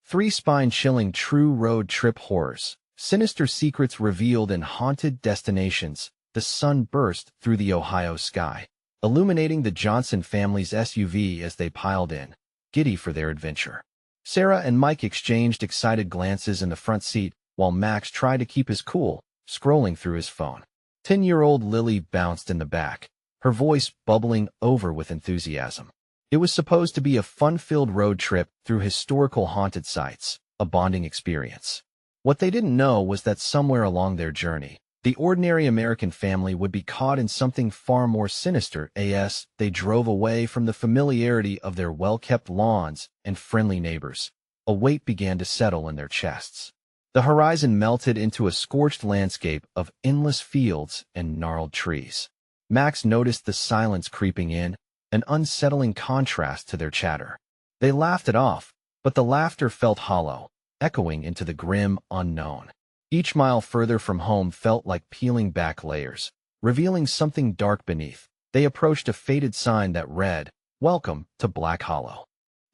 Three spine-chilling true road trip horrors. Sinister secrets revealed in haunted destinations. The sun burst through the Ohio sky, illuminating the Johnson family's SUV as they piled in, giddy for their adventure. Sarah and Mike exchanged excited glances in the front seat, while Max tried to keep his cool, scrolling through his phone. 10-year-old Lily bounced in the back, her voice bubbling over with enthusiasm. It was supposed to be a fun-filled road trip through historical haunted sites, a bonding experience. What they didn't know was that somewhere along their journey, the ordinary American family would be caught in something far more sinister. As they drove away from the familiarity of their well-kept lawns and friendly neighbors, a weight began to settle in their chests. The horizon melted into a scorched landscape of endless fields and gnarled trees. Max noticed the silence creeping in, an unsettling contrast to their chatter. They laughed it off, but the laughter felt hollow, echoing into the grim unknown. Each mile further from home felt like peeling back layers, revealing something dark beneath. They approached a faded sign that read, "Welcome to Black Hollow."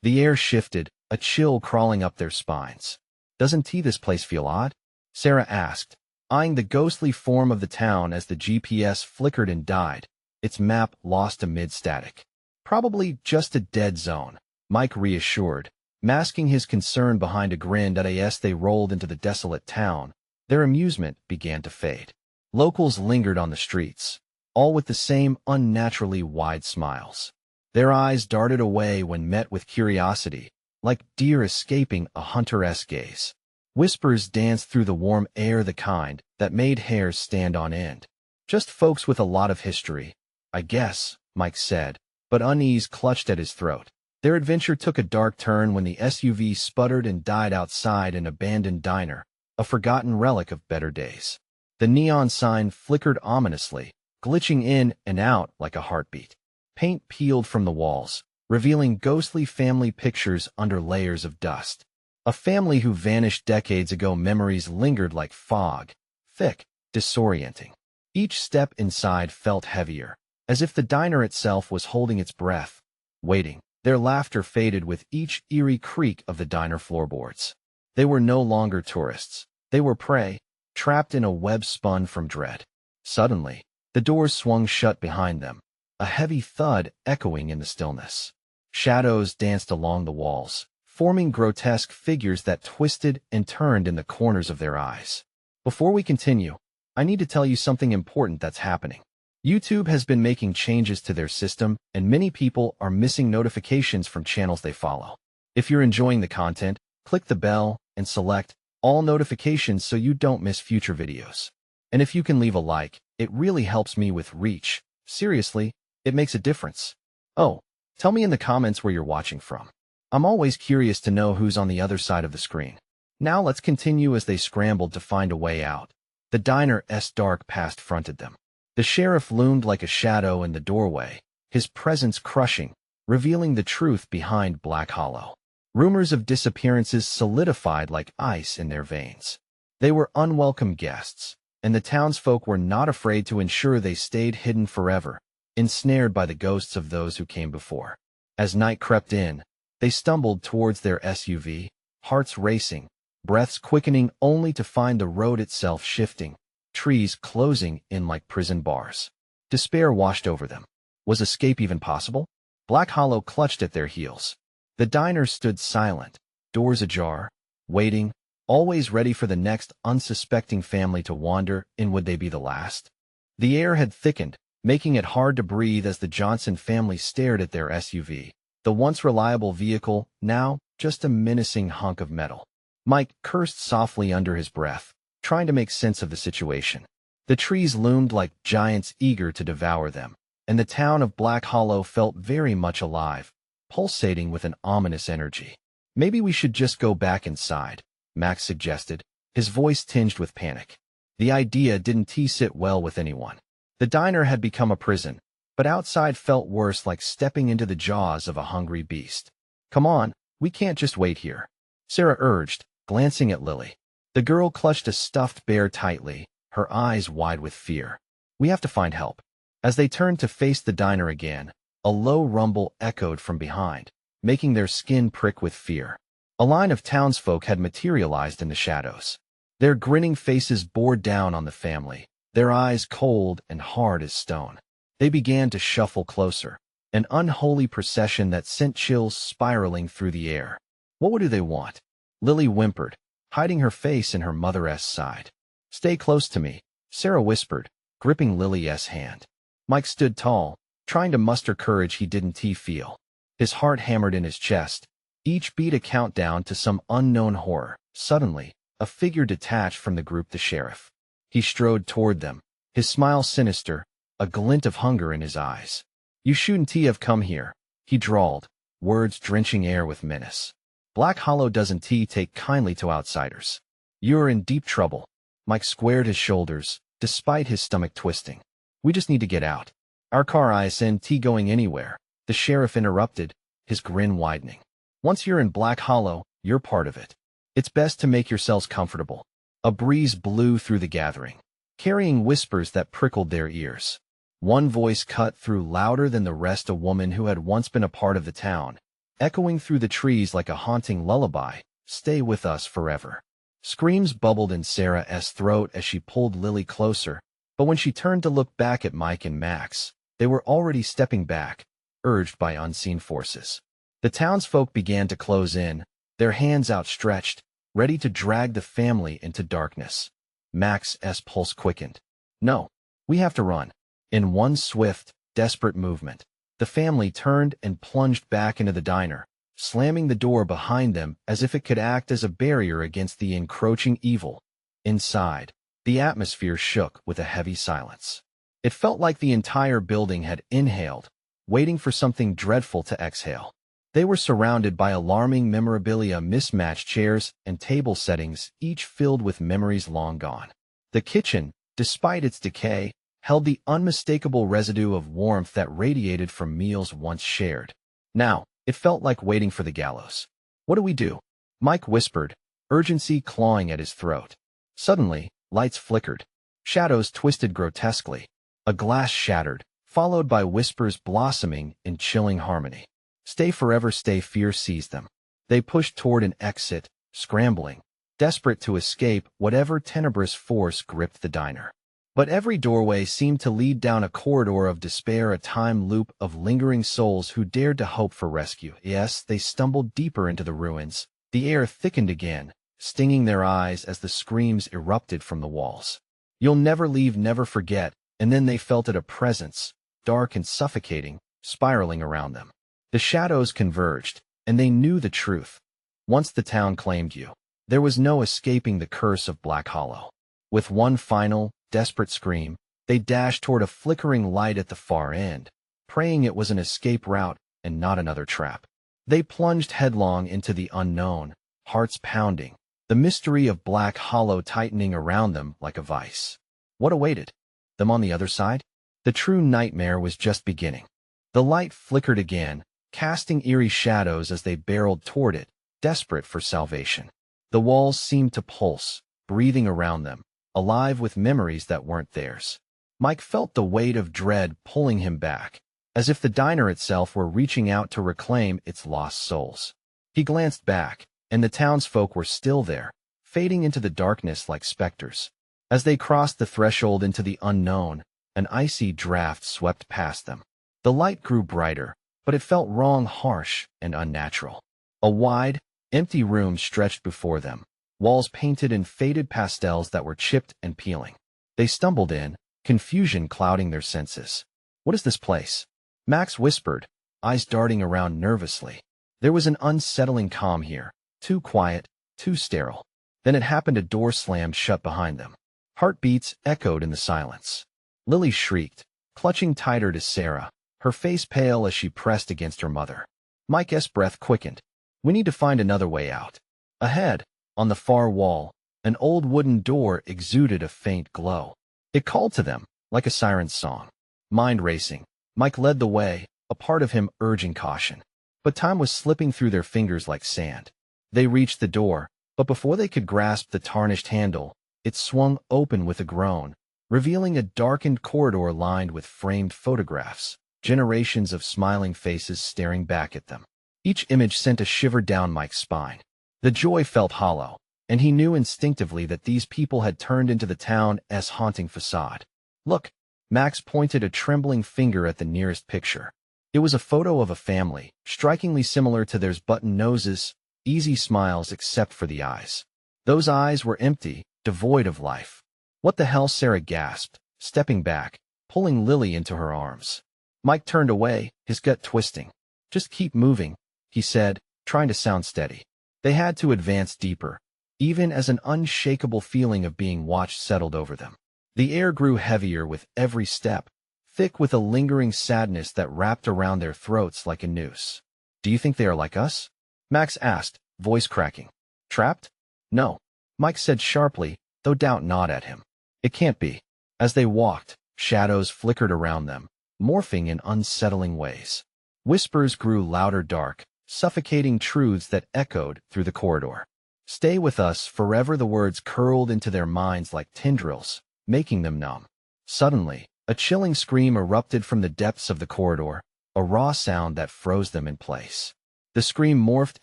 The air shifted, a chill crawling up their spines. "Doesn't this place feel odd?" Sarah asked, eyeing the ghostly form of the town as the GPS flickered and died, its map lost amid static. "Probably just a dead zone," Mike reassured, masking his concern behind a grin. As they rolled into the desolate town, their amusement began to fade. Locals lingered on the streets, all with the same unnaturally wide smiles. Their eyes darted away when met with curiosity, like deer escaping a hunter-esque gaze. Whispers danced through the warm air, the kind that made hairs stand on end. "Just folks with a lot of history, I guess," Mike said, but unease clutched at his throat. Their adventure took a dark turn when the SUV sputtered and died outside an abandoned diner, a forgotten relic of better days. The neon sign flickered ominously, glitching in and out like a heartbeat. Paint peeled from the walls, revealing ghostly family pictures under layers of dust. A family who vanished decades ago. Memories lingered like fog, thick, disorienting. Each step inside felt heavier, as if the diner itself was holding its breath, waiting. Their laughter faded with each eerie creak of the diner floorboards. They were no longer tourists. They were prey, trapped in a web spun from dread. Suddenly, the doors swung shut behind them, a heavy thud echoing in the stillness. Shadows danced along the walls, forming grotesque figures that twisted and turned in the corners of their eyes. Before we continue, I need to tell you something important that's happening. YouTube has been making changes to their system, and many people are missing notifications from channels they follow. If you're enjoying the content, click the bell and select all notifications so you don't miss future videos. And if you can leave a like, it really helps me with reach. Seriously, it makes a difference. Oh, tell me in the comments where you're watching from. I'm always curious to know who's on the other side of the screen. Now let's continue. As they scrambled to find a way out, the diner's dark past fronted them. The sheriff loomed like a shadow in the doorway, his presence crushing, revealing the truth behind Black Hollow. Rumors of disappearances solidified like ice in their veins. They were unwelcome guests, and the townsfolk were not afraid to ensure they stayed hidden forever, ensnared by the ghosts of those who came before. As night crept in, they stumbled towards their SUV, hearts racing, breaths quickening, only to find the road itself shifting, trees closing in like prison bars. Despair washed over them. Was escape even possible? Black Hollow clutched at their heels. The diner stood silent, doors ajar, waiting, always ready for the next unsuspecting family to wander in. Would they be the last? The air had thickened, making it hard to breathe as the Johnson family stared at their SUV, the once reliable vehicle, now just a menacing hunk of metal. Mike cursed softly under his breath, trying to make sense of the situation. The trees loomed like giants eager to devour them, and the town of Black Hollow felt very much alive, pulsating with an ominous energy. "Maybe we should just go back inside," Max suggested, his voice tinged with panic. The idea didn't sit well with anyone. The diner had become a prison, but outside felt worse, like stepping into the jaws of a hungry beast. "Come on, we can't just wait here," Sarah urged, glancing at Lily. The girl clutched a stuffed bear tightly, her eyes wide with fear. "We have to find help." As they turned to face the diner again, a low rumble echoed from behind, making their skin prick with fear. A line of townsfolk had materialized in the shadows. Their grinning faces bore down on the family, their eyes cold and hard as stone. They began to shuffle closer, an unholy procession that sent chills spiraling through the air. What do they want? Lily whimpered, hiding her face in her mother's side. Stay close to me, Sarah whispered, gripping Lily's hand. Mike stood tall, trying to muster courage he didn't feel. His heart hammered in his chest, each beat a countdown to some unknown horror. Suddenly, a figure detached from the group. The sheriff. He strode toward them, his smile sinister, a glint of hunger in his eyes. You shouldn't have come here, he drawled, words drenching air with menace. Black Hollow doesn't take kindly to outsiders. You're in deep trouble. Mike squared his shoulders, despite his stomach twisting. We just need to get out. Our car isn't going anywhere, the sheriff interrupted, his grin widening. Once you're in Black Hollow, you're part of it. It's best to make yourselves comfortable. A breeze blew through the gathering, carrying whispers that prickled their ears. One voice cut through louder than the rest, a woman who had once been a part of the town, echoing through the trees like a haunting lullaby. Stay with us forever. Screams bubbled in Sarah's throat as she pulled Lily closer, but when she turned to look back at Mike and Max, they were already stepping back, urged by unseen forces. The townsfolk began to close in, their hands outstretched, ready to drag the family into darkness. Max's pulse quickened. No, we have to run. In one swift, desperate movement, the family turned and plunged back into the diner, slamming the door behind them as if it could act as a barrier against the encroaching evil. Inside, the atmosphere shook with a heavy silence. It felt like the entire building had inhaled, waiting for something dreadful to exhale. They were surrounded by alarming memorabilia, mismatched chairs and table settings, each filled with memories long gone. The kitchen, despite its decay, held the unmistakable residue of warmth that radiated from meals once shared. Now, it felt like waiting for the gallows. What do we do? Mike whispered, urgency clawing at his throat. Suddenly, lights flickered. Shadows twisted grotesquely. A glass shattered, followed by whispers blossoming in chilling harmony. Stay forever, stay. Fear seized them. They pushed toward an exit, scrambling, desperate to escape whatever tenebrous force gripped the diner. But every doorway seemed to lead down a corridor of despair, a time loop of lingering souls who dared to hope for rescue. Yes, they stumbled deeper into the ruins. The air thickened again, stinging their eyes as the screams erupted from the walls. You'll never leave, never forget. And then they felt a presence, dark and suffocating, spiraling around them. The shadows converged, and they knew the truth. Once the town claimed you, there was no escaping the curse of Black Hollow. With one final, desperate scream, they dashed toward a flickering light at the far end, praying it was an escape route and not another trap. They plunged headlong into the unknown, hearts pounding, the mystery of Black Hollow tightening around them like a vice. What awaited them on the other side? The true nightmare was just beginning. The light flickered again, casting eerie shadows as they barreled toward it, desperate for salvation. The walls seemed to pulse, breathing around them, alive with memories that weren't theirs. Mike felt the weight of dread pulling him back, as if the diner itself were reaching out to reclaim its lost souls. He glanced back, and the townsfolk were still there, fading into the darkness like specters. As they crossed the threshold into the unknown, an icy draft swept past them. The light grew brighter, but it felt wrong, harsh, and unnatural. A wide, empty room stretched before them, walls painted in faded pastels that were chipped and peeling. They stumbled in, confusion clouding their senses. What is this place? Max whispered, eyes darting around nervously. There was an unsettling calm here, too quiet, too sterile. Then it happened, a door slammed shut behind them. Heartbeats echoed in the silence. Lily shrieked, clutching tighter to Sarah, her face pale as she pressed against her mother. Mike's breath quickened. We need to find another way out. Ahead, on the far wall, an old wooden door exuded a faint glow. It called to them, like a siren's song. Mind racing, Mike led the way, a part of him urging caution. But time was slipping through their fingers like sand. They reached the door, but before they could grasp the tarnished handle, it swung open with a groan, revealing a darkened corridor lined with framed photographs, generations of smiling faces staring back at them. Each image sent a shiver down Mike's spine. The joy felt hollow, and he knew instinctively that these people had turned into the town's haunting facade. Look, Max pointed a trembling finger at the nearest picture. It was a photo of a family, strikingly similar to theirs: button noses, easy smiles except for the eyes. Those eyes were empty, devoid of life. What the hell? Sarah gasped, stepping back, pulling Lily into her arms. Mike turned away, his gut twisting. Just keep moving, he said, trying to sound steady. They had to advance deeper, even as an unshakable feeling of being watched settled over them. The air grew heavier with every step, thick with a lingering sadness that wrapped around their throats like a noose. Do you think they are like us? Max asked, voice cracking. Trapped? No, Mike said sharply, though doubt gnawed at him. It can't be. As they walked, shadows flickered around them, morphing in unsettling ways. Whispers grew louder, dark, suffocating truths that echoed through the corridor. Stay with us forever. The words curled into their minds like tendrils, making them numb. Suddenly, a chilling scream erupted from the depths of the corridor, a raw sound that froze them in place. The scream morphed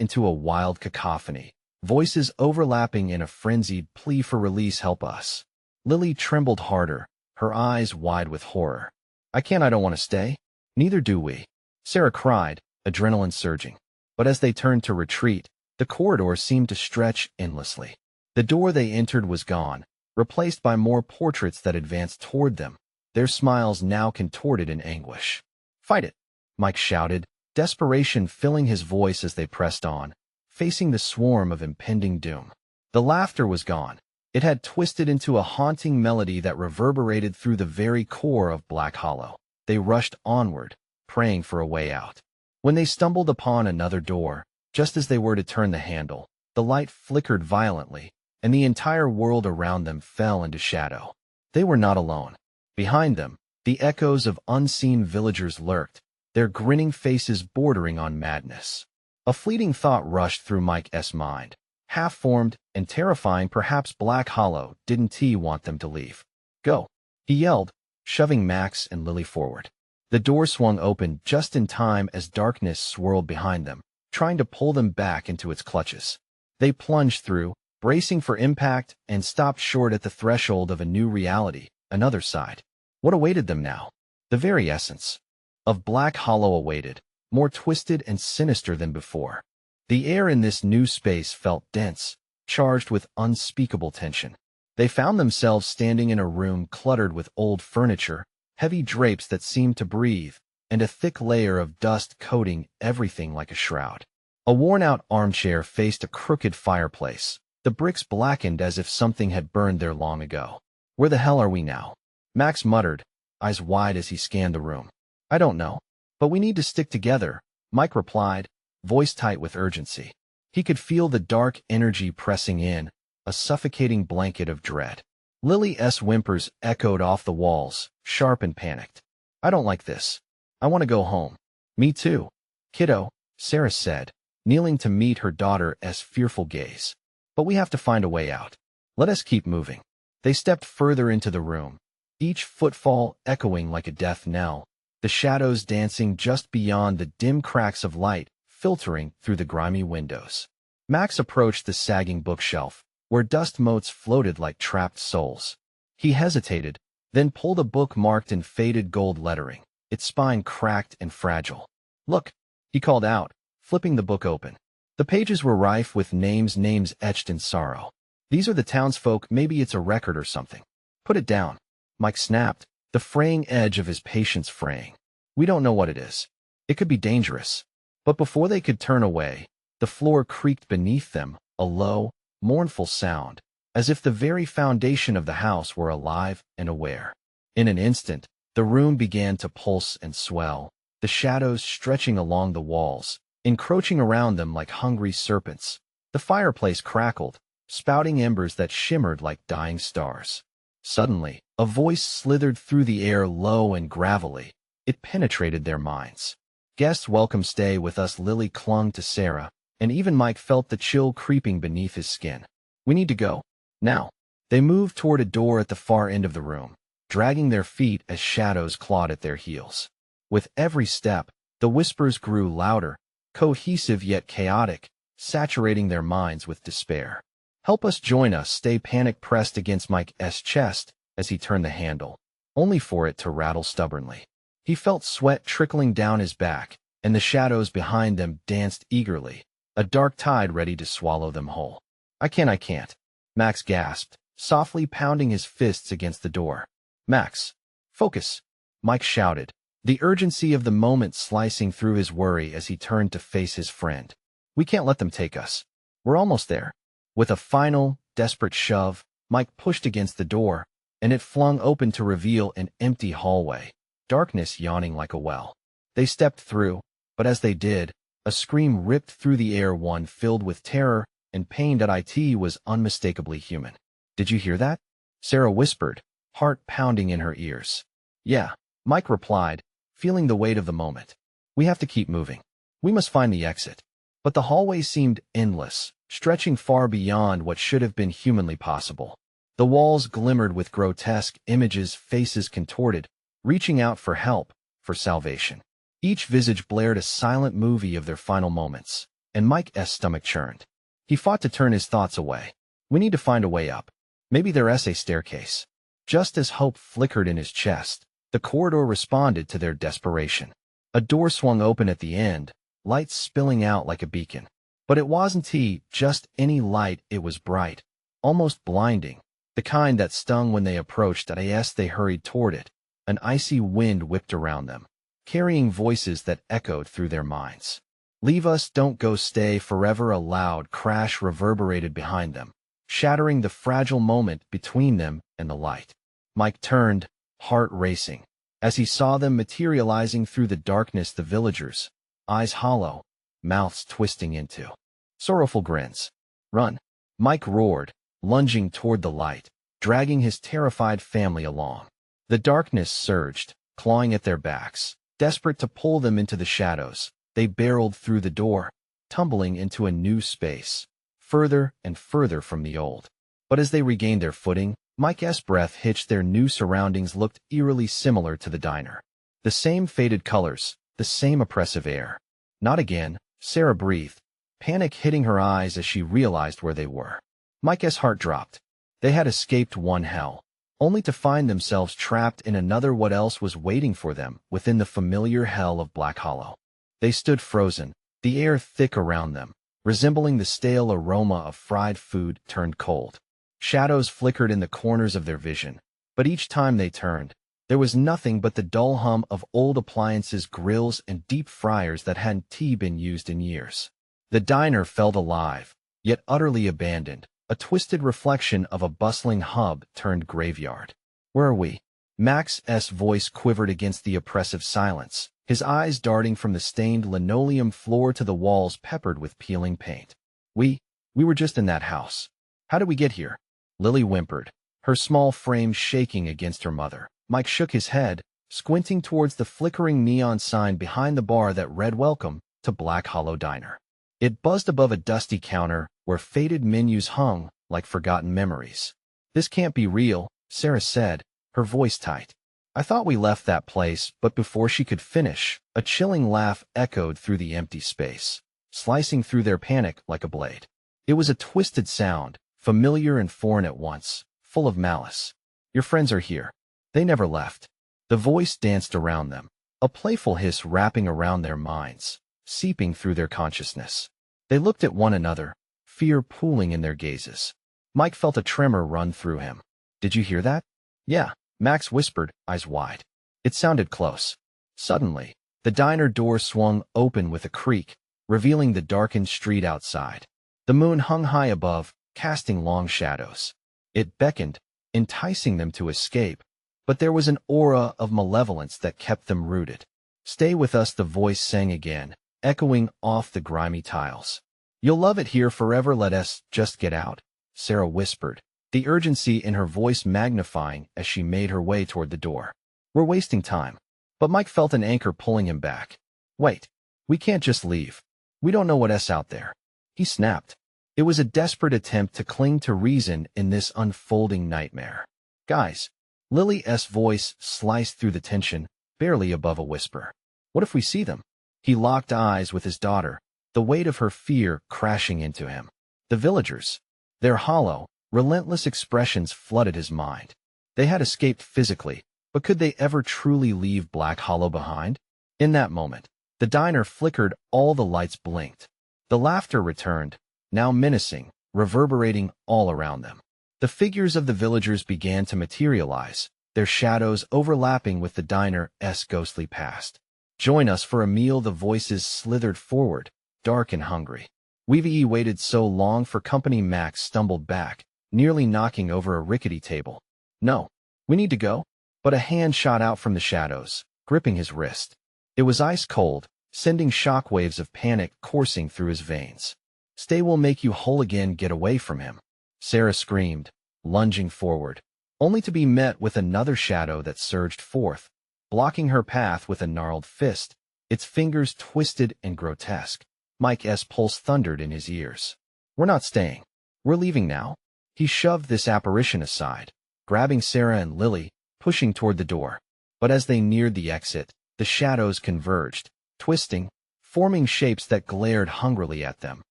into a wild cacophony, voices overlapping in a frenzied plea for release. Help us. Lily trembled harder, her eyes wide with horror. I don't want to stay. Neither do we, Sarah cried, adrenaline surging. But as they turned to retreat, the corridor seemed to stretch endlessly. The door they entered was gone, replaced by more portraits that advanced toward them, their smiles now contorted in anguish. Fight it, Mike shouted, desperation filling his voice as they pressed on, facing the swarm of impending doom. The laughter was gone. It had twisted into a haunting melody that reverberated through the very core of Black Hollow. They rushed onward, praying for a way out. When they stumbled upon another door, just as they were to turn the handle, the light flickered violently, and the entire world around them fell into shadow. They were not alone. Behind them, the echoes of unseen villagers lurked, their grinning faces bordering on madness. A fleeting thought rushed through Mike's mind. Half-formed and terrifying, perhaps Black Hollow didn't want them to leave. Go, he yelled, shoving Max and Lily forward. The door swung open just in time as darkness swirled behind them, trying to pull them back into its clutches. They plunged through, bracing for impact, and stopped short at the threshold of a new reality, another side. What awaited them now? The very essence of Black Hollow awaited, more twisted and sinister than before. The air in this new space felt dense, charged with unspeakable tension. They found themselves standing in a room cluttered with old furniture, heavy drapes that seemed to breathe, and a thick layer of dust coating everything like a shroud. A worn-out armchair faced a crooked fireplace, the bricks blackened as if something had burned there long ago. Where the hell are we now? Max muttered, eyes wide as he scanned the room. I don't know, but we need to stick together, Mike replied, voice tight with urgency. He could feel the dark energy pressing in, a suffocating blanket of dread. Lily's whimpers echoed off the walls, sharp and panicked. I don't like this. I want to go home. Me too, kiddo, Sarah said, kneeling to meet her daughter's fearful gaze. But we have to find a way out. Let us keep moving. They stepped further into the room, each footfall echoing like a death knell, the shadows dancing just beyond the dim cracks of light filtering through the grimy windows. Max approached the sagging bookshelf, where dust motes floated like trapped souls. He hesitated, then pulled a book marked in faded gold lettering, its spine cracked and fragile. Look, he called out, flipping the book open. The pages were rife with names etched in sorrow. These are the townsfolk. Maybe it's a record or something. Put it down, Mike snapped, the fraying edge of his patience fraying. We don't know what it is. It could be dangerous. But before they could turn away, the floor creaked beneath them, a low, mournful sound, as if the very foundation of the house were alive and aware. In an instant, the room began to pulse and swell, the shadows stretching along the walls, encroaching around them like hungry serpents. The fireplace crackled, spouting embers that shimmered like dying stars. Suddenly, a voice slithered through the air, low and gravelly. It penetrated their minds. Guests welcome, stay with us. Lily clung to Sarah, and even Mike felt the chill creeping beneath his skin. We need to go. Now. They moved toward a door at the far end of the room, dragging their feet as shadows clawed at their heels. With every step, the whispers grew louder, cohesive yet chaotic, saturating their minds with despair. "Help us, join us," stay panic pressed against Mike's chest as he turned the handle, only for it to rattle stubbornly. He felt sweat trickling down his back, and the shadows behind them danced eagerly, a dark tide ready to swallow them whole. I can't," Max gasped, softly pounding his fists against the door. "Max, focus," Mike shouted, the urgency of the moment slicing through his worry as he turned to face his friend. "We can't let them take us. We're almost there." With a final, desperate shove, Mike pushed against the door, and it flung open to reveal an empty hallway, darkness yawning like a well. They stepped through, but as they did, a scream ripped through the air, one filled with terror and pain that it was unmistakably human. "Did you hear that?" Sarah whispered, heart pounding in her ears. "Yeah," Mike replied, feeling the weight of the moment. "We have to keep moving. We must find the exit." But the hallway seemed endless, stretching far beyond what should have been humanly possible. The walls glimmered with grotesque images, faces contorted, reaching out for help, for salvation. Each visage blared a silent movie of their final moments, and Mike's stomach churned. He fought to turn his thoughts away. We need to find a way up. Maybe there's a staircase. Just as hope flickered in his chest, the corridor responded to their desperation. A door swung open at the end, light spilling out like a beacon. But it wasn't just any light, it was bright, almost blinding, the kind that stung when they approached. As they hurried toward it, an icy wind whipped around them, carrying voices that echoed through their minds. "Leave us, don't go, stay forever." A loud crash reverberated behind them, shattering the fragile moment between them and the light. Mike turned, heart racing, as he saw them materializing through the darkness, the villagers, eyes hollow, mouths twisting into sorrowful grins. "Run!" Mike roared, lunging toward the light, dragging his terrified family along. The darkness surged, clawing at their backs. Desperate to pull them into the shadows, they barreled through the door, tumbling into a new space, further and further from the old. But as they regained their footing, Mike's breath hitched. Their new surroundings looked eerily similar to the diner. The same faded colors, the same oppressive air. "Not again," Sarah breathed, panic hitting her eyes as she realized where they were. Mike's heart dropped. They had escaped one hell, only to find themselves trapped in another. What else was waiting for them within the familiar hell of Black Hollow? They stood frozen, the air thick around them, resembling the stale aroma of fried food turned cold. Shadows flickered in the corners of their vision, but each time they turned, there was nothing but the dull hum of old appliances, grills, and deep fryers that hadn't been used in years. The diner felt alive, yet utterly abandoned, a twisted reflection of a bustling hub turned graveyard. "Where are we?" Max's voice quivered against the oppressive silence, his eyes darting from the stained linoleum floor to the walls peppered with peeling paint. We were just in that house. How did we get here?" Lily whimpered, her small frame shaking against her mother. Mike shook his head, squinting towards the flickering neon sign behind the bar that read "Welcome to Black Hollow Diner." It buzzed above a dusty counter where faded menus hung like forgotten memories. "This can't be real," Sarah said, her voice tight. "I thought we left that place," but before she could finish, a chilling laugh echoed through the empty space, slicing through their panic like a blade. It was a twisted sound, familiar and foreign at once, full of malice. "Your friends are here. They never left." The voice danced around them, a playful hiss wrapping around their minds, seeping through their consciousness. They looked at one another, fear pooling in their gazes. Mike felt a tremor run through him. "Did you hear that?" "Yeah," Max whispered, eyes wide. It sounded close. Suddenly, the diner door swung open with a creak, revealing the darkened street outside. The moon hung high above, casting long shadows. It beckoned, enticing them to escape, but there was an aura of malevolence that kept them rooted. "Stay with us," the voice sang again, echoing off the grimy tiles. "You'll love it here forever. Let us just get out," Sarah whispered, the urgency in her voice magnifying as she made her way toward the door. "We're wasting time." But Mike felt an anchor pulling him back. "Wait, we can't just leave. We don't know what's out there," he snapped. It was a desperate attempt to cling to reason in this unfolding nightmare. "Guys," Lily's voice sliced through the tension, barely above a whisper. "What if we see them?" He locked eyes with his daughter, the weight of her fear crashing into him. The villagers. Their hollow, relentless expressions flooded his mind. They had escaped physically, but could they ever truly leave Black Hollow behind? In that moment, the diner flickered, all the lights blinked. The laughter returned, now menacing, reverberating all around them. The figures of the villagers began to materialize, their shadows overlapping with the diner's ghostly past. "Join us for a meal," the voices slithered forward, dark and hungry. "We've waited so long for company." Max stumbled back, nearly knocking over a rickety table. "No, we need to go." But a hand shot out from the shadows, gripping his wrist. It was ice cold, sending shockwaves of panic coursing through his veins. "Stay, will make you whole again." "Get away from him," Sarah screamed, lunging forward, only to be met with another shadow that surged forth, blocking her path with a gnarled fist, its fingers twisted and grotesque. Mike's pulse thundered in his ears. "We're not staying. We're leaving now." He shoved this apparition aside, grabbing Sarah and Lily, pushing toward the door. But as they neared the exit, the shadows converged, twisting, forming shapes that glared hungrily at them,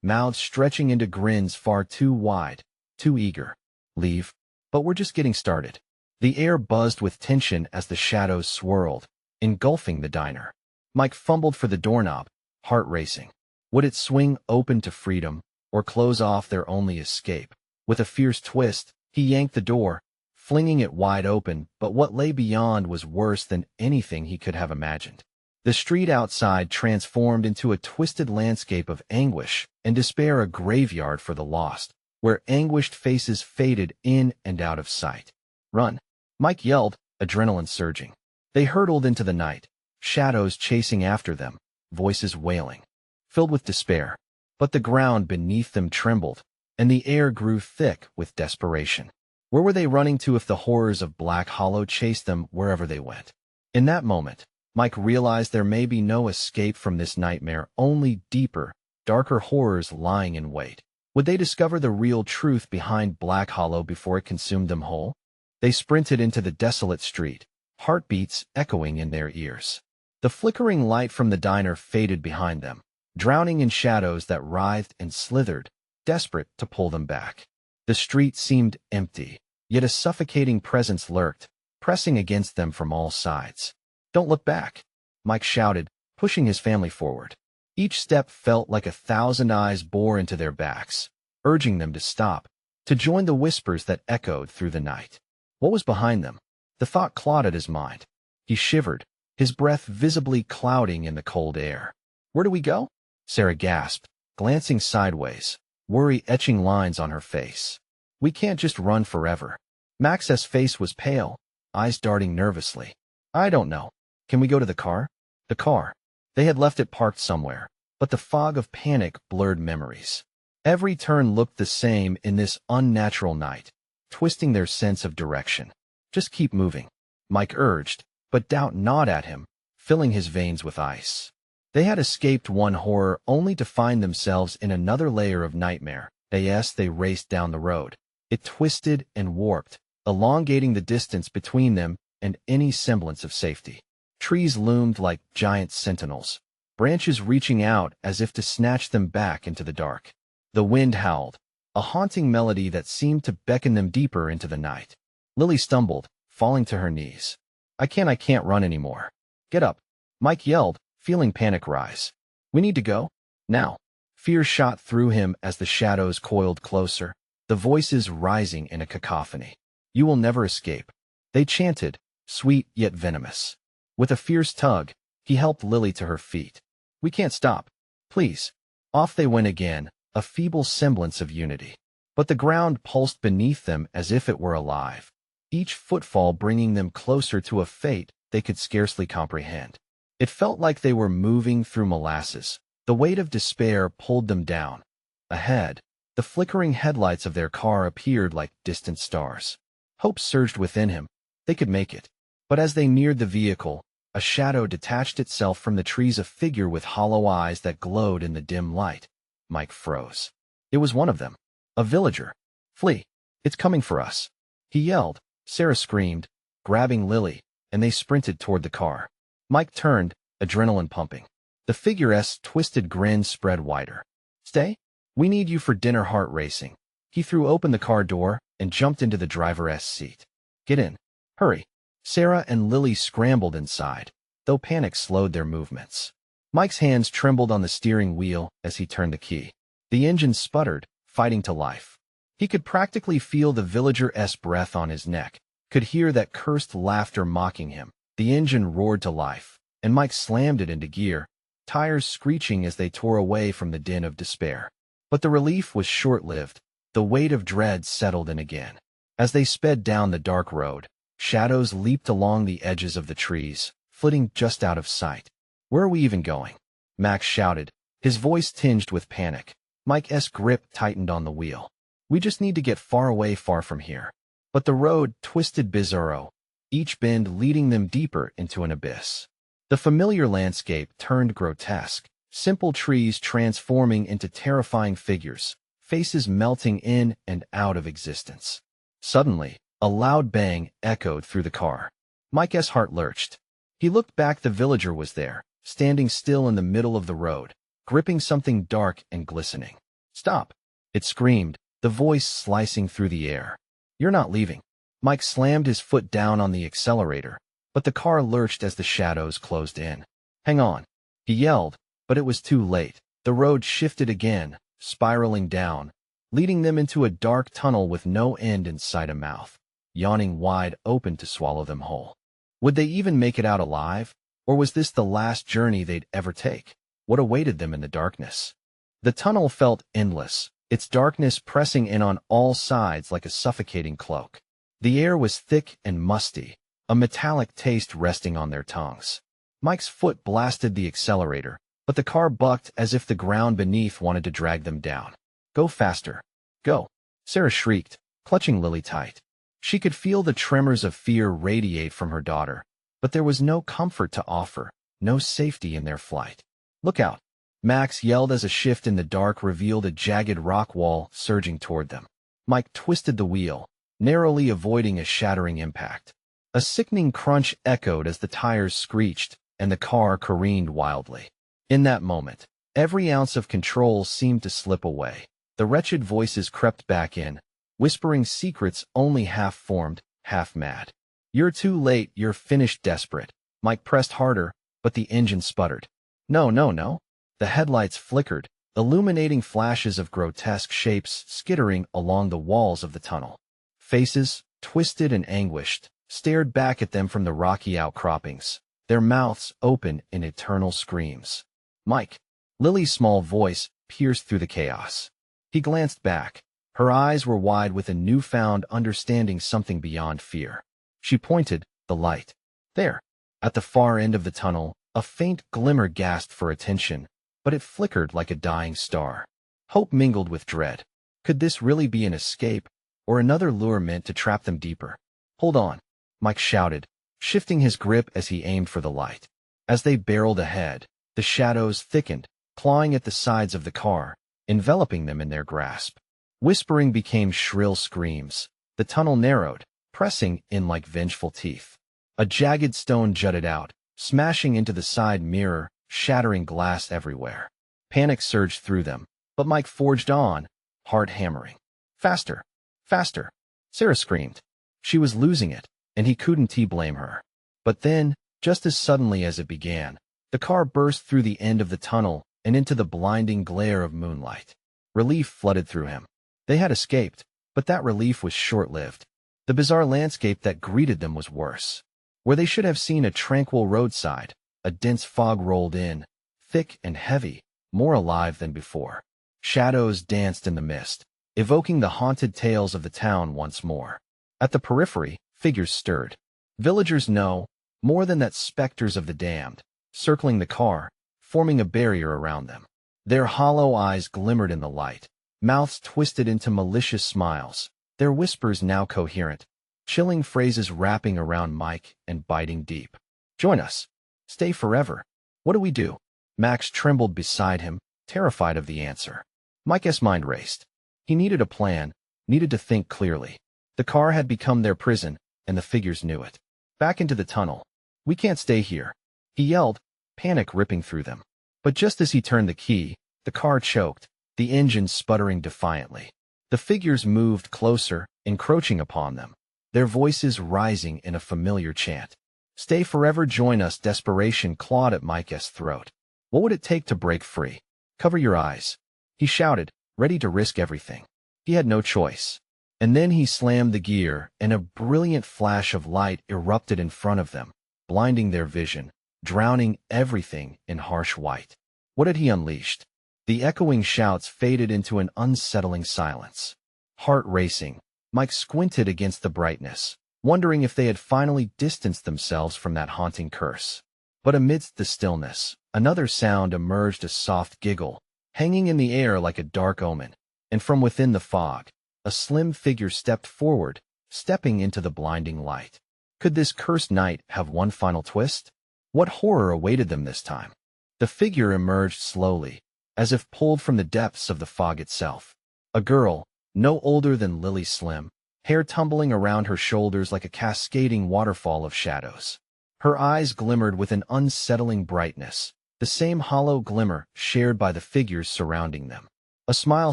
mouths stretching into grins far too wide, too eager. "Leave? But we're just getting started." The air buzzed with tension as the shadows swirled, engulfing the diner. Mike fumbled for the doorknob, heart racing. Would it swing open to freedom, or close off their only escape? With a fierce twist, he yanked the door, flinging it wide open, but what lay beyond was worse than anything he could have imagined. The street outside transformed into a twisted landscape of anguish and despair, a graveyard for the lost, where anguished faces faded in and out of sight. "Run!" Mike yelled, adrenaline surging. They hurtled into the night, shadows chasing after them, voices wailing, filled with despair. But the ground beneath them trembled, and the air grew thick with desperation. Where were they running to if the horrors of Black Hollow chased them wherever they went? In that moment, Mike realized there may be no escape from this nightmare, only deeper, darker horrors lying in wait. Would they discover the real truth behind Black Hollow before it consumed them whole? They sprinted into the desolate street, heartbeats echoing in their ears. The flickering light from the diner faded behind them, drowning in shadows that writhed and slithered, desperate to pull them back. The street seemed empty, yet a suffocating presence lurked, pressing against them from all sides. "Don't look back," Mike shouted, pushing his family forward. Each step felt like 1,000 eyes bore into their backs, urging them to stop, to join the whispers that echoed through the night. What was behind them? The thought clawed at his mind. He shivered, his breath visibly clouding in the cold air. "Where do we go?" Sarah gasped, glancing sideways, worry etching lines on her face. "We can't just run forever." Max's face was pale, eyes darting nervously. "I don't know. Can we go to the car?" The car. They had left it parked somewhere, but the fog of panic blurred memories. Every turn looked the same in this unnatural night, twisting their sense of direction. "Just keep moving," Mike urged, but doubt gnawed at him, filling his veins with ice. They had escaped one horror only to find themselves in another layer of nightmare. As they raced down the road, it twisted and warped, elongating the distance between them and any semblance of safety. Trees loomed like giant sentinels, branches reaching out as if to snatch them back into the dark. The wind howled, a haunting melody that seemed to beckon them deeper into the night. Lily stumbled, falling to her knees. I can't run anymore." "Get up," Mike yelled, feeling panic rise. "We need to go. Now." Fear shot through him as the shadows coiled closer, the voices rising in a cacophony. "You will never escape," they chanted, sweet yet venomous. With a fierce tug, he helped Lily to her feet. "We can't stop. Please." Off they went again, a feeble semblance of unity. But the ground pulsed beneath them as if it were alive, each footfall bringing them closer to a fate they could scarcely comprehend. It felt like they were moving through molasses. The weight of despair pulled them down. Ahead, the flickering headlights of their car appeared like distant stars. Hope surged within him. They could make it. But as they neared the vehicle, a shadow detached itself from the trees, a figure with hollow eyes that glowed in the dim light. Mike froze. It was one of them. A villager. "Flee! It's coming for us!" he yelled. Sarah screamed, grabbing Lily, and they sprinted toward the car. Mike turned, adrenaline pumping. The figure's twisted grin spread wider. Stay? We need you for dinner. Heart racing. He threw open the car door and jumped into the driver's seat. Get in. Hurry. Sarah and Lily scrambled inside, though panic slowed their movements. Mike's hands trembled on the steering wheel as he turned the key. The engine sputtered, fighting to life. He could practically feel the villager's breath on his neck, could hear that cursed laughter mocking him. The engine roared to life, and Mike slammed it into gear, tires screeching as they tore away from the din of despair. But the relief was short-lived. The weight of dread settled in again. As they sped down the dark road, shadows leaped along the edges of the trees, flitting just out of sight. Where are we even going? Max shouted, his voice tinged with panic. Mike's grip tightened on the wheel. We just need to get far away, far from here. But the road twisted bizarro, each bend leading them deeper into an abyss. The familiar landscape turned grotesque, simple trees transforming into terrifying figures, faces melting in and out of existence. Suddenly, a loud bang echoed through the car. Mike's heart lurched. He looked back. The villager was there, standing still in the middle of the road, gripping something dark and glistening. Stop! It screamed, the voice slicing through the air. You're not leaving. Mike slammed his foot down on the accelerator, but the car lurched as the shadows closed in. Hang on! He yelled, but it was too late. The road shifted again, spiraling down, leading them into a dark tunnel with no end in sight. A mouth, yawning wide open to swallow them whole. Would they even make it out alive? Or was this the last journey they'd ever take? What awaited them in the darkness? The tunnel felt endless, its darkness pressing in on all sides like a suffocating cloak. The air was thick and musty, a metallic taste resting on their tongues. Mike's foot blasted the accelerator, but the car bucked as if the ground beneath wanted to drag them down. Go faster. Go! Sarah shrieked, clutching Lily tight. She could feel the tremors of fear radiate from her daughter, but there was no comfort to offer, no safety in their flight. Look out! Max yelled as a shift in the dark revealed a jagged rock wall surging toward them. Mike twisted the wheel, narrowly avoiding a shattering impact. A sickening crunch echoed as the tires screeched, and the car careened wildly. In that moment, every ounce of control seemed to slip away. The wretched voices crept back in, whispering secrets only half-formed, half-mad. You're too late, you're finished. Desperate. Mike pressed harder, but the engine sputtered. No, no, no. The headlights flickered, illuminating flashes of grotesque shapes skittering along the walls of the tunnel. Faces, twisted and anguished, stared back at them from the rocky outcroppings, their mouths open in eternal screams. Mike! Lily's small voice pierced through the chaos. He glanced back. Her eyes were wide with a newfound understanding, something beyond fear. She pointed, the light. There. At the far end of the tunnel, a faint glimmer gasped for attention, but it flickered like a dying star. Hope mingled with dread. Could this really be an escape, or another lure meant to trap them deeper? Hold on, Mike shouted, shifting his grip as he aimed for the light. As they barreled ahead, the shadows thickened, clawing at the sides of the car, enveloping them in their grasp. Whispering became shrill screams. The tunnel narrowed, pressing in like vengeful teeth. A jagged stone jutted out, smashing into the side mirror, shattering glass everywhere. Panic surged through them, but Mike forged on, heart hammering. Faster! Faster! Sarah screamed. She was losing it, and he couldn't blame her. But then, just as suddenly as it began, the car burst through the end of the tunnel and into the blinding glare of moonlight. Relief flooded through him. They had escaped, but that relief was short-lived. The bizarre landscape that greeted them was worse. Where they should have seen a tranquil roadside, a dense fog rolled in, thick and heavy, more alive than before. Shadows danced in the mist, evoking the haunted tales of the town once more. At the periphery, figures stirred. Villagers no, more than that, specters of the damned, circling the car, forming a barrier around them. Their hollow eyes glimmered in the light, mouths twisted into malicious smiles, their whispers now coherent, chilling phrases wrapping around Mike and biting deep. Join us. Stay forever. What do we do? Max trembled beside him, terrified of the answer. Mike's mind raced. He needed a plan, needed to think clearly. The car had become their prison, and the figures knew it. Back into the tunnel. We can't stay here. He yelled, panic ripping through them. But just as he turned the key, the car choked, the engine sputtering defiantly. The figures moved closer, encroaching upon them, their voices rising in a familiar chant. Stay forever, join us. Desperation clawed at Mike's throat. What would it take to break free? Cover your eyes, he shouted, ready to risk everything. He had no choice. And then he slammed the gear, and a brilliant flash of light erupted in front of them, blinding their vision, drowning everything in harsh white. What had he unleashed? The echoing shouts faded into an unsettling silence. Heart racing, Mike squinted against the brightness, wondering if they had finally distanced themselves from that haunting curse. But amidst the stillness, another sound emerged, a soft giggle, hanging in the air like a dark omen, and from within the fog, a slim figure stepped forward, stepping into the blinding light. Could this cursed night have one final twist? What horror awaited them this time? The figure emerged slowly, as if pulled from the depths of the fog itself. A girl, no older than Lily Slim, hair tumbling around her shoulders like a cascading waterfall of shadows. Her eyes glimmered with an unsettling brightness, the same hollow glimmer shared by the figures surrounding them. A smile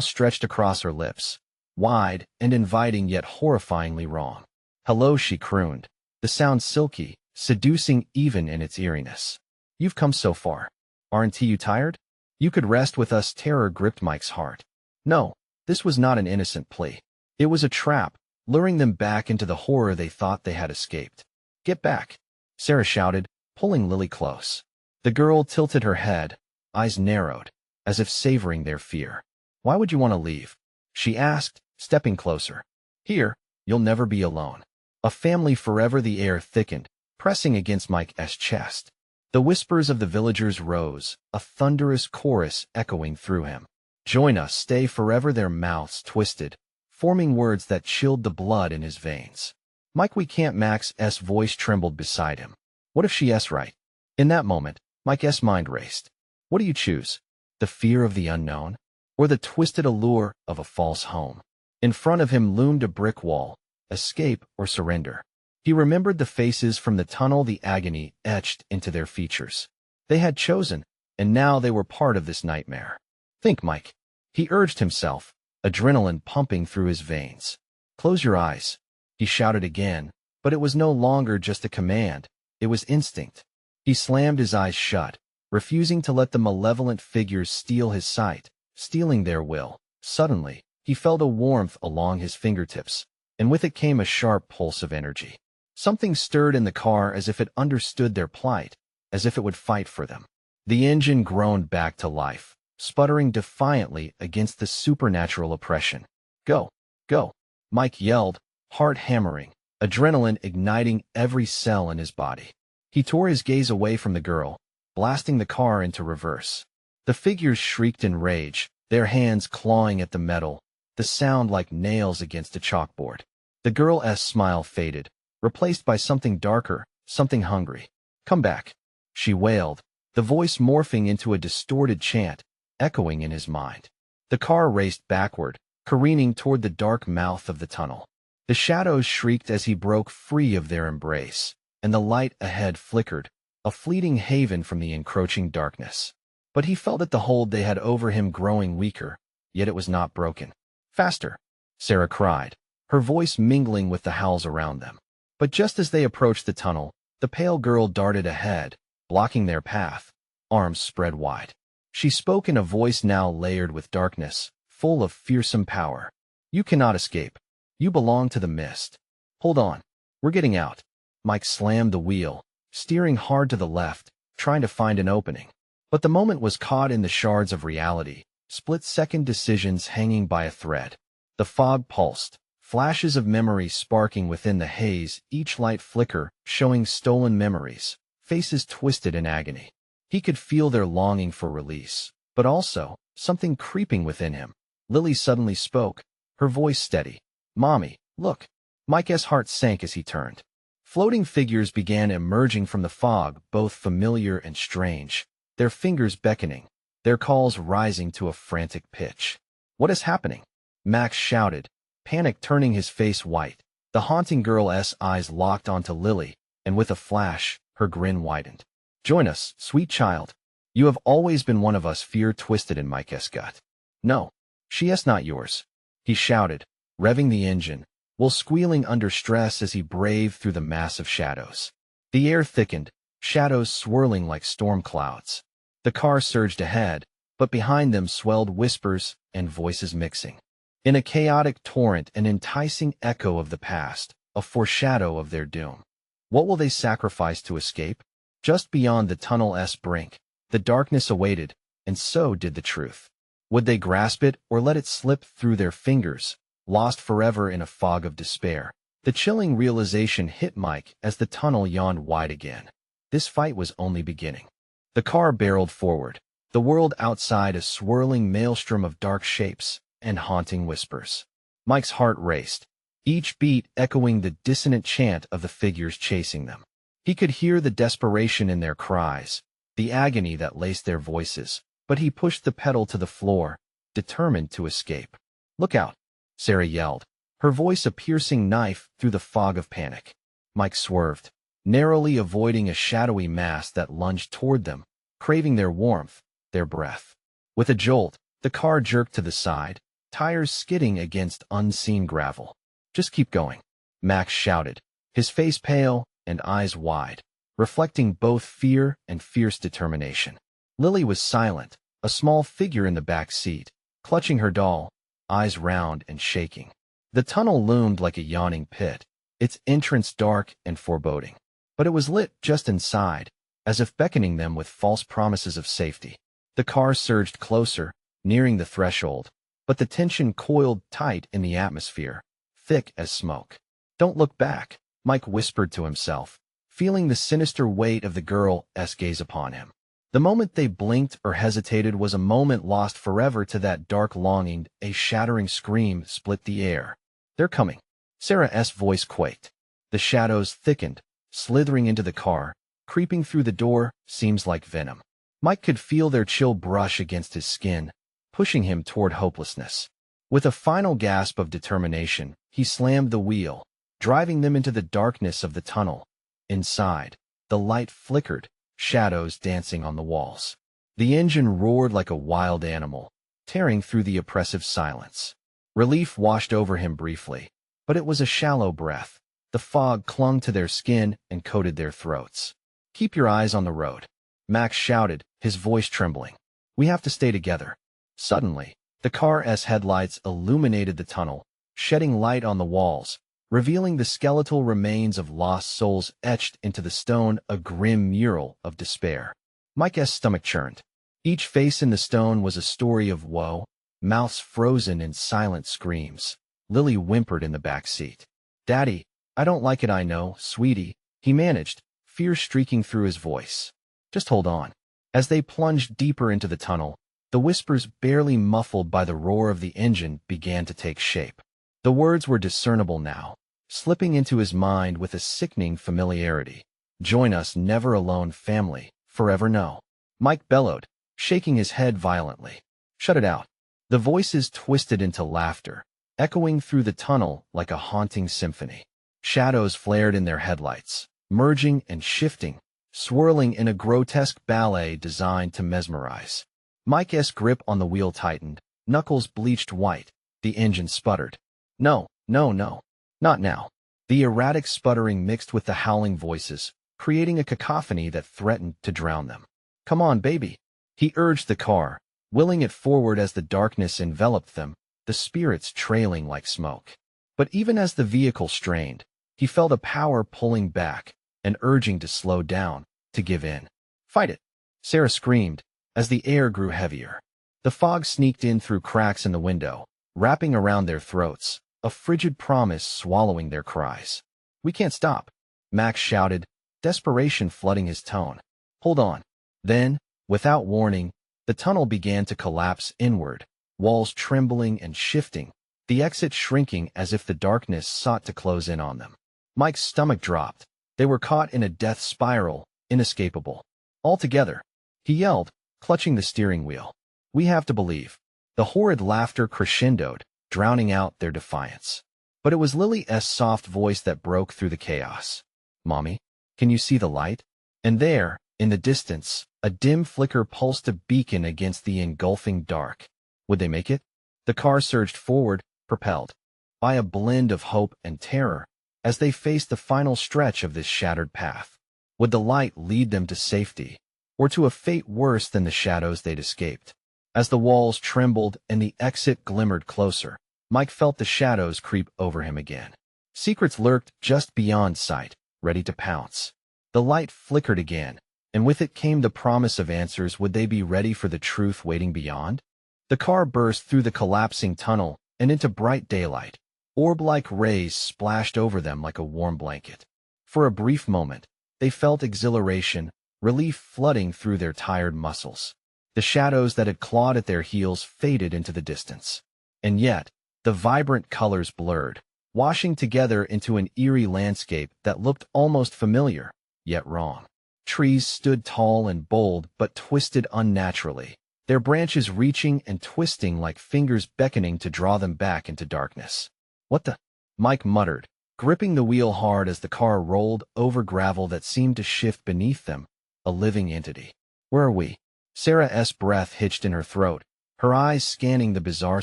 stretched across her lips, wide and inviting yet horrifyingly wrong. Hello, she crooned, the sound silky, seducing even in its eeriness. You've come so far. Aren't you tired? You could rest with us. Terror gripped Mike's heart. No, this was not an innocent plea. It was a trap, luring them back into the horror they thought they had escaped. Get back, Sarah shouted, pulling Lily close. The girl tilted her head, eyes narrowed, as if savoring their fear. Why would you want to leave? She asked, stepping closer. Here, you'll never be alone. A family forever. The air thickened, pressing against Mike's chest. The whispers of the villagers rose, a thunderous chorus echoing through him. Join us, stay forever. Their mouths twisted, forming words that chilled the blood in his veins. Mike, we can't. Max's voice trembled beside him. What if she's right? In that moment, Mike's mind raced. What do you choose? The fear of the unknown, or the twisted allure of a false home? In front of him loomed a brick wall, escape or surrender. He remembered the faces from the tunnel, the agony etched into their features. They had chosen, and now they were part of this nightmare. Think, Mike. He urged himself, adrenaline pumping through his veins. Close your eyes, he shouted again, but it was no longer just a command, it was instinct. He slammed his eyes shut, refusing to let the malevolent figures steal his sight, stealing their will. Suddenly, he felt a warmth along his fingertips, and with it came a sharp pulse of energy. Something stirred in the car as if it understood their plight, as if it would fight for them. The engine groaned back to life, sputtering defiantly against the supernatural oppression. Go, go, Mike yelled, heart hammering, adrenaline igniting every cell in his body. He tore his gaze away from the girl, blasting the car into reverse. The figures shrieked in rage, their hands clawing at the metal, the sound like nails against a chalkboard. The girl's smile faded, replaced by something darker, something hungry. Come back, she wailed, the voice morphing into a distorted chant, echoing in his mind. The car raced backward, careening toward the dark mouth of the tunnel. The shadows shrieked as he broke free of their embrace, and the light ahead flickered, a fleeting haven from the encroaching darkness. But he felt that the hold they had over him growing weaker, yet it was not broken. Faster, Sarah cried, her voice mingling with the howls around them. But just as they approached the tunnel, the pale girl darted ahead, blocking their path, arms spread wide. She spoke in a voice now layered with darkness, full of fearsome power. You cannot escape. You belong to the mist. Hold on. We're getting out. Mike slammed the wheel, steering hard to the left, trying to find an opening. But the moment was caught in the shards of reality, split-second decisions hanging by a thread. The fog pulsed, flashes of memory sparking within the haze, each light flicker showing stolen memories, faces twisted in agony. He could feel their longing for release, but also something creeping within him. Lily suddenly spoke, her voice steady. Mommy, look. Mike's heart sank as he turned. Floating figures began emerging from the fog, both familiar and strange, their fingers beckoning, their calls rising to a frantic pitch. What is happening? Max shouted, panic turning his face white. The haunting girl's eyes locked onto Lily, and with a flash, her grin widened. Join us, sweet child. You have always been one of us, fear twisted in Mike's gut. No, she is not yours, he shouted, revving the engine, while squealing under stress as he braved through the massive shadows. The air thickened, shadows swirling like storm clouds. The car surged ahead, but behind them swelled whispers and voices mixing. In a chaotic torrent, an enticing echo of the past, a foreshadow of their doom. What will they sacrifice to escape? Just beyond the tunnel's brink, the darkness awaited, and so did the truth. Would they grasp it or let it slip through their fingers, lost forever in a fog of despair? The chilling realization hit Mike as the tunnel yawned wide again. This fight was only beginning. The car barreled forward, the world outside a swirling maelstrom of dark shapes and haunting whispers. Mike's heart raced, each beat echoing the dissonant chant of the figures chasing them. He could hear the desperation in their cries, the agony that laced their voices, but he pushed the pedal to the floor, determined to escape. "Look out," Sarah yelled, her voice a piercing knife through the fog of panic. Mike swerved, narrowly avoiding a shadowy mass that lunged toward them, craving their warmth, their breath. With a jolt, the car jerked to the side, tires skidding against unseen gravel. "Just keep going," Max shouted, his face pale and eyes wide, reflecting both fear and fierce determination. Lily was silent, a small figure in the back seat, clutching her doll, eyes round and shaking. The tunnel loomed like a yawning pit, its entrance dark and foreboding. But it was lit just inside, as if beckoning them with false promises of safety. The car surged closer, nearing the threshold, but the tension coiled tight in the atmosphere, thick as smoke. "Don't look back," Mike whispered to himself, feeling the sinister weight of the girl's gaze upon him. The moment they blinked or hesitated was a moment lost forever to that dark longing. A shattering scream split the air. "They're coming." Sarah's voice quaked. The shadows thickened, slithering into the car, creeping through the door, seams like venom. Mike could feel their chill brush against his skin, pushing him toward hopelessness. With a final gasp of determination, he slammed the wheel, driving them into the darkness of the tunnel. Inside, the light flickered, shadows dancing on the walls. The engine roared like a wild animal, tearing through the oppressive silence. Relief washed over him briefly, but it was a shallow breath. The fog clung to their skin and coated their throats. "Keep your eyes on the road," Max shouted, his voice trembling. "We have to stay together." Suddenly, the car's headlights illuminated the tunnel, shedding light on the walls, revealing the skeletal remains of lost souls etched into the stone, a grim mural of despair. Mike's stomach churned. Each face in the stone was a story of woe, mouths frozen in silent screams. Lily whimpered in the back seat. "Daddy, I don't like it, I know, sweetie," he managed, fear streaking through his voice. "Just hold on." As they plunged deeper into the tunnel, the whispers, barely muffled by the roar of the engine, began to take shape. The words were discernible now, slipping into his mind with a sickening familiarity. "Join us, never alone, family, forever no." Mike bellowed, shaking his head violently. "Shut it out." The voices twisted into laughter, echoing through the tunnel like a haunting symphony. Shadows flared in their headlights, merging and shifting, swirling in a grotesque ballet designed to mesmerize. Mike's grip on the wheel tightened, knuckles bleached white, the engine sputtered. "No, no, no. Not now." The erratic sputtering mixed with the howling voices, creating a cacophony that threatened to drown them. "Come on, baby." He urged the car, willing it forward as the darkness enveloped them, the spirits trailing like smoke. But even as the vehicle strained, he felt a power pulling back, and urging to slow down, to give in. "Fight it," Sarah screamed, as the air grew heavier. The fog sneaked in through cracks in the window, wrapping around their throats, a frigid promise swallowing their cries. "We can't stop," Max shouted, desperation flooding his tone. "Hold on." Then, without warning, the tunnel began to collapse inward, walls trembling and shifting, the exit shrinking as if the darkness sought to close in on them. Mike's stomach dropped. They were caught in a death spiral, inescapable. "All together," he yelled, clutching the steering wheel. "We have to believe." The horrid laughter crescendoed, drowning out their defiance. But it was Lily's soft voice that broke through the chaos. "Mommy, can you see the light?" And there, In the distance, a dim flicker pulsed a beacon against the engulfing dark. Would they make it? The car surged forward, propelled by a blend of hope and terror, as they faced the final stretch of this shattered path. Would the light lead them to safety, or to a fate worse than the shadows they'd escaped? As the walls trembled and the exit glimmered closer, Mike felt the shadows creep over him again. Secrets lurked just beyond sight, ready to pounce. The light flickered again, and with it came the promise of answers. Would they be ready for the truth waiting beyond? The car burst through the collapsing tunnel and into bright daylight. Orb-like rays splashed over them like a warm blanket. For a brief moment, they felt exhilaration, relief flooding through their tired muscles. The shadows that had clawed at their heels faded into the distance. And yet, the vibrant colors blurred, washing together into an eerie landscape that looked almost familiar, yet wrong. Trees stood tall and bold but twisted unnaturally, their branches reaching and twisting like fingers beckoning to draw them back into darkness. "What the?" Mike muttered, gripping the wheel hard as the car rolled over gravel that seemed to shift beneath them, a living entity. "Where are we?" Sarah's breath hitched in her throat, her eyes scanning the bizarre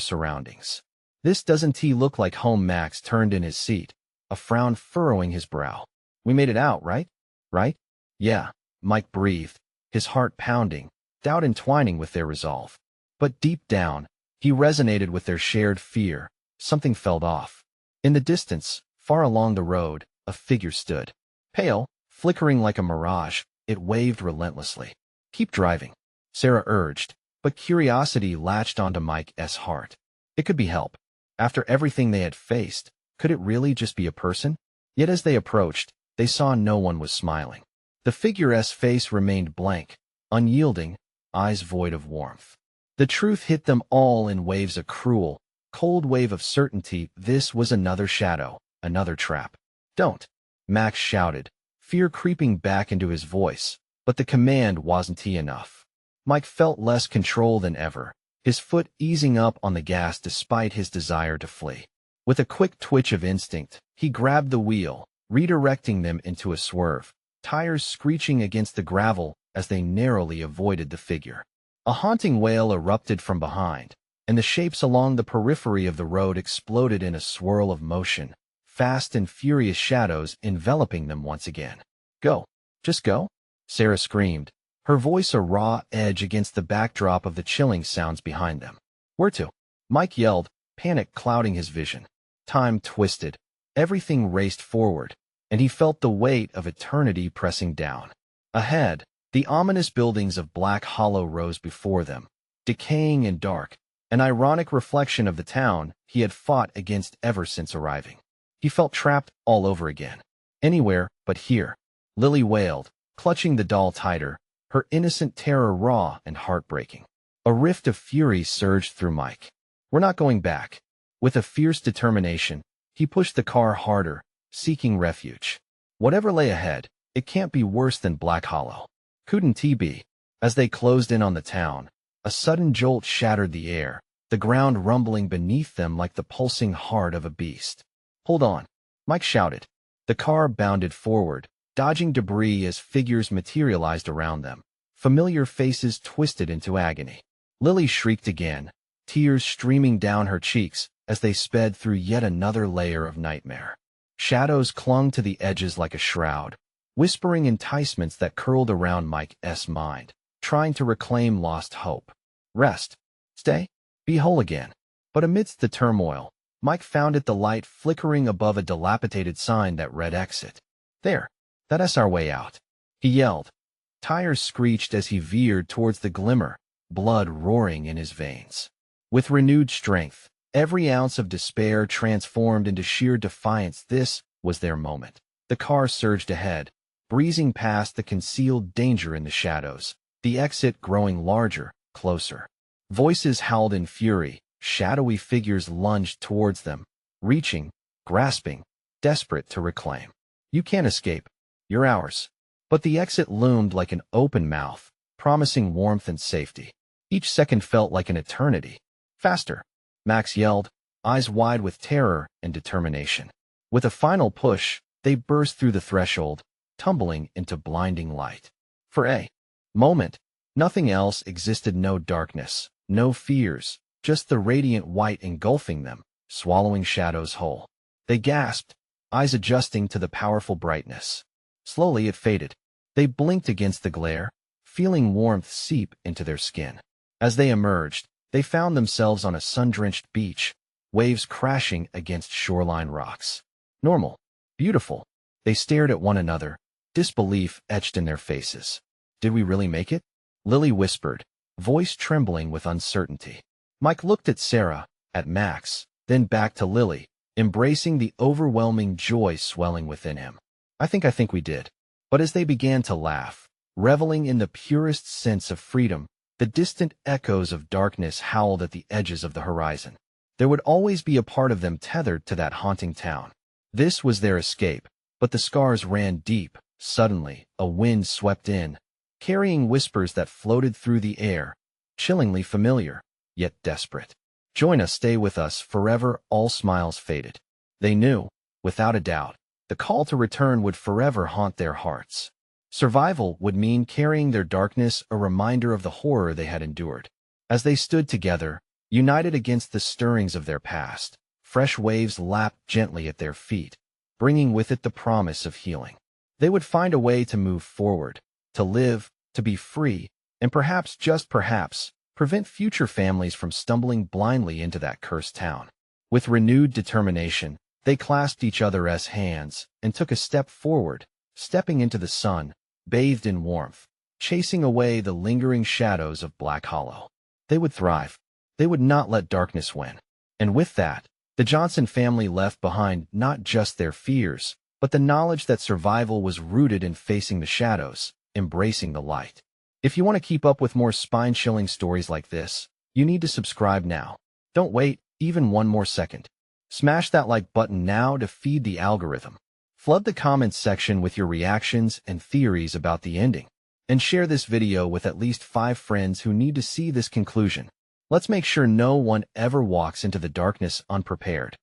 surroundings. "This doesn't look like home." Max turned in his seat, a frown furrowing his brow. "We made it out, right? Right?" "Yeah," Mike breathed, his heart pounding, doubt entwining with their resolve. But deep down, he resonated with their shared fear. Something felt off. In the distance, far along the road, a figure stood. Pale, flickering like a mirage, it waved relentlessly. "Keep driving," Sarah urged, but curiosity latched onto Mike's heart. It could be help. After everything they had faced, could it really just be a person? Yet as they approached, they saw no one was smiling. The figure's face remained blank, unyielding, eyes void of warmth. The truth hit them all in waves, a cruel, cold wave of certainty. This was another shadow, another trap. "Don't," Max shouted, fear creeping back into his voice, but the command wasn't enough. Mike felt less control than ever, his foot easing up on the gas despite his desire to flee. With a quick twitch of instinct, he grabbed the wheel, redirecting them into a swerve, tires screeching against the gravel as they narrowly avoided the figure. A haunting wail erupted from behind, and the shapes along the periphery of the road exploded in a swirl of motion, fast and furious shadows enveloping them once again. "Go. Just go," Sarah screamed, her voice a raw edge against the backdrop of the chilling sounds behind them. "Where to?" Mike yelled, panic clouding his vision. Time twisted. Everything raced forward, and he felt the weight of eternity pressing down. Ahead, the ominous buildings of Black Hollow rose before them, decaying and dark, an ironic reflection of the town he had fought against ever since arriving. He felt trapped all over again. Anywhere but here, Lily wailed, clutching the doll tighter, her innocent terror raw and heartbreaking. A rift of fury surged through Mike. "We're not going back." With a fierce determination, he pushed the car harder, seeking refuge. Whatever lay ahead, it can't be worse than Black Hollow. Couldn't it be? As they closed in on the town, a sudden jolt shattered the air, the ground rumbling beneath them like the pulsing heart of a beast. "Hold on," Mike shouted. The car bounded forward, dodging debris as figures materialized around them. Familiar faces twisted into agony. Lily shrieked again, tears streaming down her cheeks as they sped through yet another layer of nightmare. Shadows clung to the edges like a shroud, whispering enticements that curled around Mike's mind, trying to reclaim lost hope. Rest. Stay. Be whole again. But amidst the turmoil, Mike found the light flickering above a dilapidated sign that read "Exit." "There. That's our way out," he yelled. Tires screeched as he veered towards the glimmer, blood roaring in his veins. With renewed strength, every ounce of despair transformed into sheer defiance. This was their moment. The car surged ahead, breezing past the concealed danger in the shadows, the exit growing larger, closer. Voices howled in fury, shadowy figures lunged towards them, reaching, grasping, desperate to reclaim. "You can't escape. You're ours." But the exit loomed like an open mouth, promising warmth and safety. Each second felt like an eternity. "Faster," Max yelled, eyes wide with terror and determination. With a final push, they burst through the threshold, tumbling into blinding light. For a moment, nothing else existed, no darkness, no fears, just the radiant white engulfing them, swallowing shadows whole. They gasped, eyes adjusting to the powerful brightness. Slowly it faded. They blinked against the glare, feeling warmth seep into their skin. As they emerged, they found themselves on a sun-drenched beach, waves crashing against shoreline rocks. Normal. Beautiful. They stared at one another, disbelief etched in their faces. Did we really make it? Lily whispered, voice trembling with uncertainty. Mike looked at Sarah, at Max, then back to Lily, embracing the overwhelming joy swelling within him. I think we did. But as they began to laugh, reveling in the purest sense of freedom, the distant echoes of darkness howled at the edges of the horizon. There would always be a part of them tethered to that haunting town. This was their escape, but the scars ran deep. Suddenly, a wind swept in, carrying whispers that floated through the air, chillingly familiar, yet desperate. Join us, stay with us, forever. All smiles faded. They knew, without a doubt, the call to return would forever haunt their hearts. Survival would mean carrying their darkness, a reminder of the horror they had endured. As they stood together, united against the stirrings of their past, fresh waves lapped gently at their feet, bringing with it the promise of healing. They would find a way to move forward, to live, to be free, and perhaps, just perhaps, prevent future families from stumbling blindly into that cursed town. With renewed determination, they clasped each other's hands and took a step forward, stepping into the sun, bathed in warmth, chasing away the lingering shadows of Black Hollow. They would thrive. They would not let darkness win. And with that, the Johnson family left behind not just their fears, but the knowledge that survival was rooted in facing the shadows, embracing the light. If you want to keep up with more spine-chilling stories like this, you need to subscribe now. Don't wait even one more second. Smash that like button now to feed the algorithm. Flood the comments section with your reactions and theories about the ending. And share this video with at least 5 friends who need to see this conclusion. Let's make sure no one ever walks into the darkness unprepared.